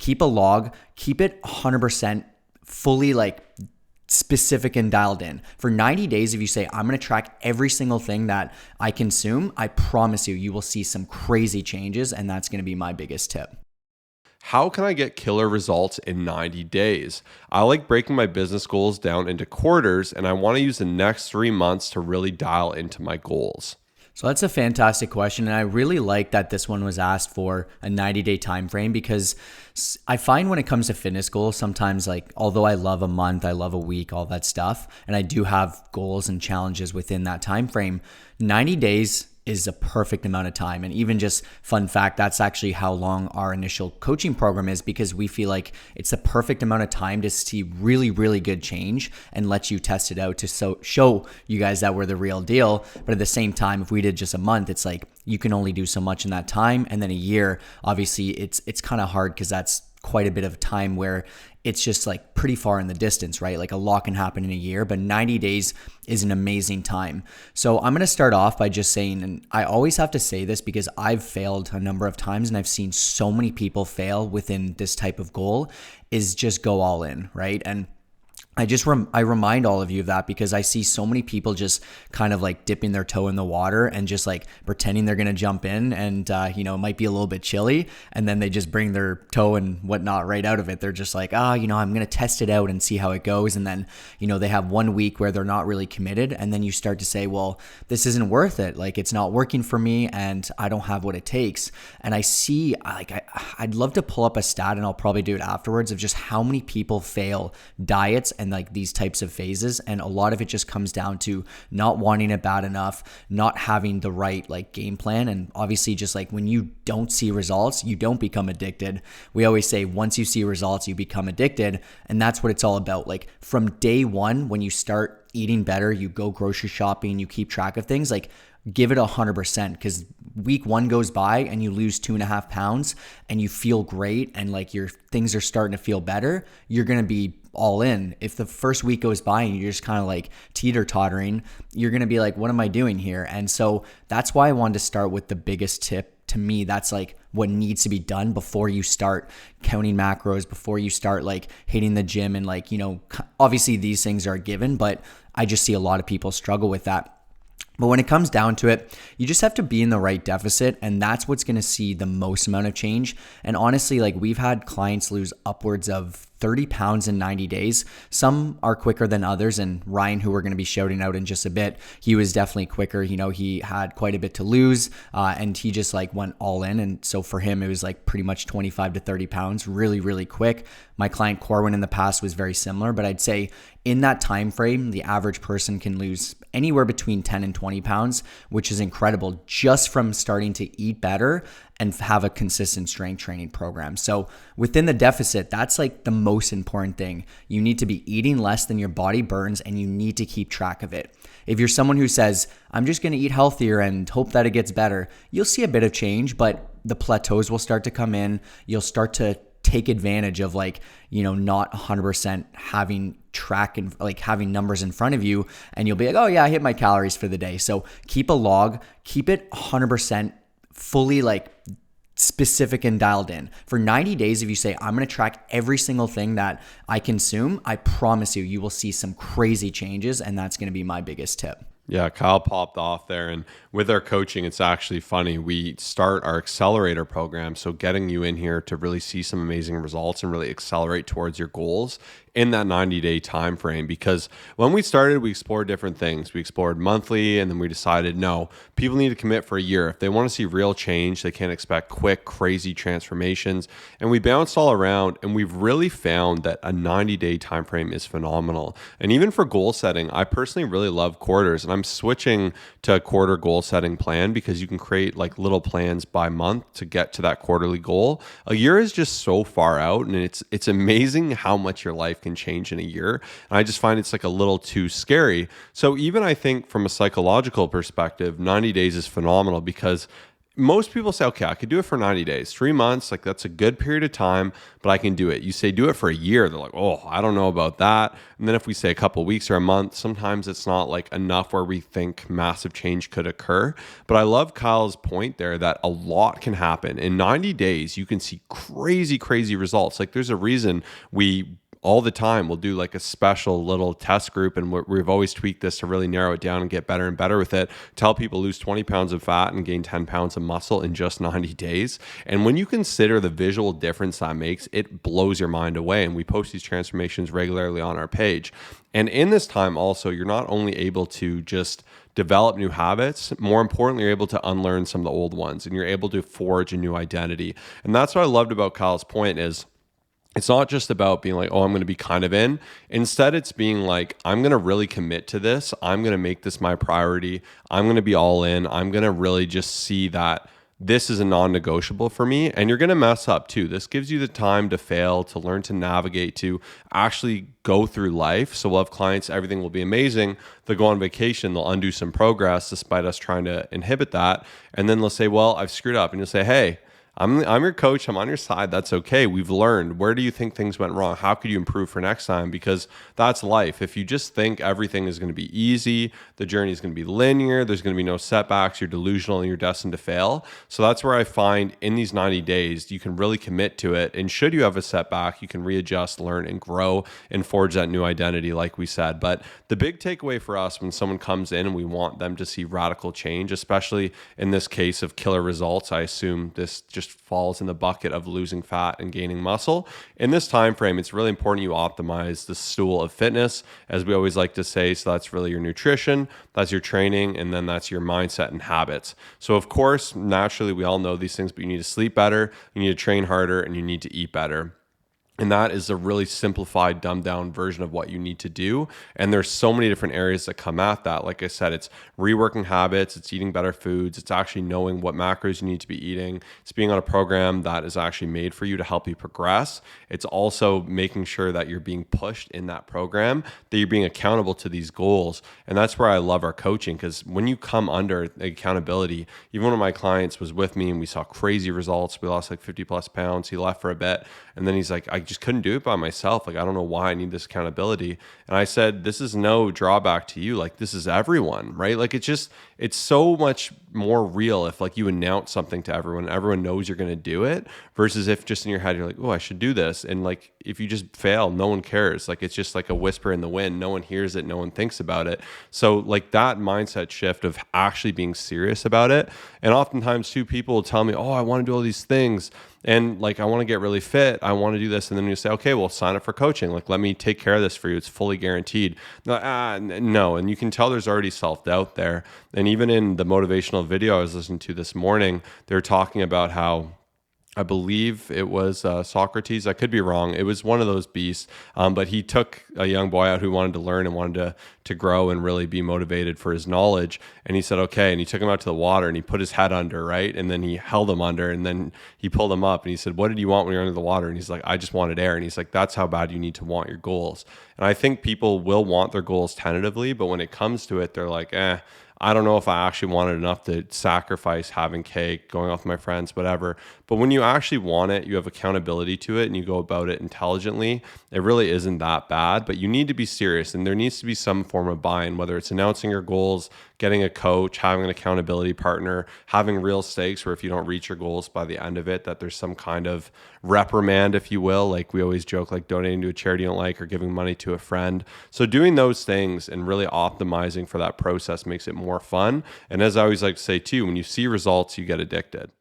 keep a log, keep it 100% fully like specific and dialed in. For 90 days, if you say, I'm going to track every single thing that I consume, I promise you will see some crazy changes. And that's going to be my biggest tip. How can I get killer results in 90 days? I like breaking my business goals down into quarters, and I want to use the next 3 months to really dial into my goals. So that's a fantastic question. And I really like that this one was asked for a 90-day time frame, because I find when it comes to fitness goals, sometimes like, although I love a month, I love a week, all that stuff, and I do have goals and challenges within that time frame, 90 days is a perfect amount of time. And even just fun fact, that's actually how long our initial coaching program is, because we feel like it's a perfect amount of time to see really, really good change and let you test it out to show you guys that we're the real deal. But at the same time, if we did just a month, it's like you can only do so much in that time. And then a year, obviously it's kind of hard, because that's quite a bit of time where it's just like pretty far in the distance, right? Like a lot can happen in a year, but 90 days is an amazing time. So I'm going to start off by just saying, and I always have to say this because I've failed a number of times and I've seen so many people fail within this type of goal, is just go all in, right? And I remind all of you of that, because I see so many people just kind of like dipping their toe in the water and just like pretending they're going to jump in, and it might be a little bit chilly, and then they just bring their toe and whatnot right out of it. They're just like, I'm going to test it out and see how it goes. And then, they have 1 week where they're not really committed. And then you start to say, well, this isn't worth it. Like, it's not working for me and I don't have what it takes. And I see, I'd love to pull up a stat, and I'll probably do it afterwards, of just how many people fail diets and like these types of phases. And a lot of it just comes down to not wanting it bad enough, not having the right like game plan. And obviously, just like when you don't see results, you don't become addicted. We always say once you see results, you become addicted. And that's what it's all about. Like from day one, when you start eating better, you go grocery shopping, you keep track of things, like give it 100%, because week 1 goes by and you lose 2.5 pounds and you feel great and like your things are starting to feel better, you're going to be all in. If the first week goes by and you're just kind of like teeter-tottering, you're going to be like, what am I doing here? And so that's why I wanted to start with the biggest tip. To me, that's like what needs to be done before you start counting macros, before you start like hitting the gym. And like, obviously these things are a given, but I just see a lot of people struggle with that. But when it comes down to it, you just have to be in the right deficit, and that's what's going to see the most amount of change. And honestly, like we've had clients lose upwards of 30 pounds in 90 days. Some are quicker than others. And Ryan, who we're going to be shouting out in just a bit, he was definitely quicker. He had quite a bit to lose, and he just like went all in. And so for him, it was like pretty much 25 to 30 pounds, really, really quick. My client Corwin in the past was very similar, but I'd say in that time frame, the average person can lose anywhere between 10 and 20 pounds, which is incredible, just from starting to eat better and have a consistent strength training program. So within the deficit, that's like the most important thing. You need to be eating less than your body burns, and you need to keep track of it. If you're someone who says, I'm just going to eat healthier and hope that it gets better, you'll see a bit of change, but the plateaus will start to come in. You'll start to take advantage of like, not 100% having track and like having numbers in front of you, and you'll be like, oh yeah, I hit my calories for the day. So keep a log, keep it 100% fully like specific and dialed in. For 90 days, if you say, I'm going to track every single thing that I consume, I promise you will see some crazy changes. And that's going to be my biggest tip. Yeah, Kyle popped off there. And with our coaching, it's actually funny. We start our accelerator program. So getting you in here to really see some amazing results and really accelerate towards your goals in that 90-day time frame. Because when we started, we explored different things. We explored monthly, and then we decided, no, people need to commit for a year. If they want to see real change, they can't expect quick, crazy transformations. And we bounced all around, and we've really found that a 90-day time frame is phenomenal. And even for goal setting, I personally really love quarters, and I'm switching to a quarter goal setting plan, because you can create like little plans by month to get to that quarterly goal. A year is just so far out, and it's amazing how much your life can change in a year. And I just find it's like a little too scary. So even I think from a psychological perspective, 90 days is phenomenal, because most people say, okay, I could do it for 90 days, 3 months. Like that's a good period of time, but I can do it. You say do it for a year. They're like, oh, I don't know about that. And then if we say a couple of weeks or a month, sometimes it's not like enough where we think massive change could occur. But I love Kyle's point there that a lot can happen. In 90 days, you can see crazy, crazy results. Like there's a reason we all the time we'll do like a special little test group, and we've always tweaked this to really narrow it down and get better and better with it. Tell people lose 20 pounds of fat and gain 10 pounds of muscle in just 90 days. And when you consider the visual difference that makes, it blows your mind away. And we post these transformations regularly on our page. And in this time also, you're not only able to just develop new habits, more importantly, you're able to unlearn some of the old ones, and you're able to forge a new identity. And that's what I loved about Kyle's point is, it's not just about being like, oh, I'm going to be kind of in. Instead, it's being like, I'm going to really commit to this. I'm going to make this my priority. I'm going to be all in. I'm going to really just see that this is a non-negotiable for me. And you're going to mess up too. This gives you the time to fail, to learn to navigate, to actually go through life. So we'll have clients, everything will be amazing. They'll go on vacation, they'll undo some progress despite us trying to inhibit that. And then they'll say, well, I've screwed up. And you'll say, hey, I'm your coach. I'm on your side. That's okay. We've learned. Where do you think things went wrong? How could you improve for next time? Because that's life. If you just think everything is going to be easy, the journey is going to be linear, there's going to be no setbacks, you're delusional and you're destined to fail. So that's where I find in these 90 days, you can really commit to it. And should you have a setback, you can readjust, learn, and grow and forge that new identity, like we said. But the big takeaway for us when someone comes in and we want them to see radical change, especially in this case of killer results, I assume this just falls in the bucket of losing fat and gaining muscle. In this time frame, it's really important you optimize the stool of fitness, as we always like to say. So that's really your nutrition, that's your training, and then that's your mindset and habits. So of course, naturally, we all know these things, but you need to sleep better, you need to train harder, and you need to eat better. And that is a really simplified, dumbed down version of what you need to do. And there's so many different areas that come at that. Like I said, it's reworking habits, it's eating better foods, it's actually knowing what macros you need to be eating, it's being on a program that is actually made for you to help you progress. It's also making sure that you're being pushed in that program, that you're being accountable to these goals. And that's where I love our coaching, because when you come under accountability, even one of my clients was with me and we saw crazy results. We lost like 50 plus pounds. He left for a bit. And then he's like, I just couldn't do it by myself. Like, I don't know why I need this accountability. And I said, this is no drawback to you. Like, this is everyone, right? Like, it's so much more real if like you announce something to everyone knows you're going to do it, versus if just in your head, you're like, oh, I should do this. And like, if you just fail, no one cares. Like, it's just like a whisper in the wind. No one hears it. No one thinks about it. So like that mindset shift of actually being serious about it. And oftentimes too, people will tell me, oh, I want to do all these things. And like, I want to get really fit. I want to do this. And then you say, okay, well, sign up for coaching. Like, let me take care of this for you. It's fully guaranteed. No. And you can tell there's already self-doubt there. And even in the motivational video I was listening to this morning, they were talking about how, I believe it was Socrates. I could be wrong. It was one of those beasts. But he took a young boy out who wanted to learn and wanted to grow and really be motivated for his knowledge. And he said, okay. And he took him out to the water and he put his head under, right? And then he held him under and then he pulled him up and he said, what did you want when you were under the water? And he's like, I just wanted air. And he's like, that's how bad you need to want your goals. And I think people will want their goals tentatively, but when it comes to it, they're like, I don't know if I actually wanted enough to sacrifice having cake, going off with my friends, whatever. But when you actually want it, you have accountability to it and you go about it intelligently, it really isn't that bad. But you need to be serious, and there needs to be some form of buy-in, whether it's announcing your goals, getting a coach, having an accountability partner, having real stakes where if you don't reach your goals by the end of it, that there's some kind of reprimand, if you will. Like we always joke, like donating to a charity you don't like or giving money to a friend. So doing those things and really optimizing for that process makes it more fun. And as I always like to say too, when you see results, you get addicted.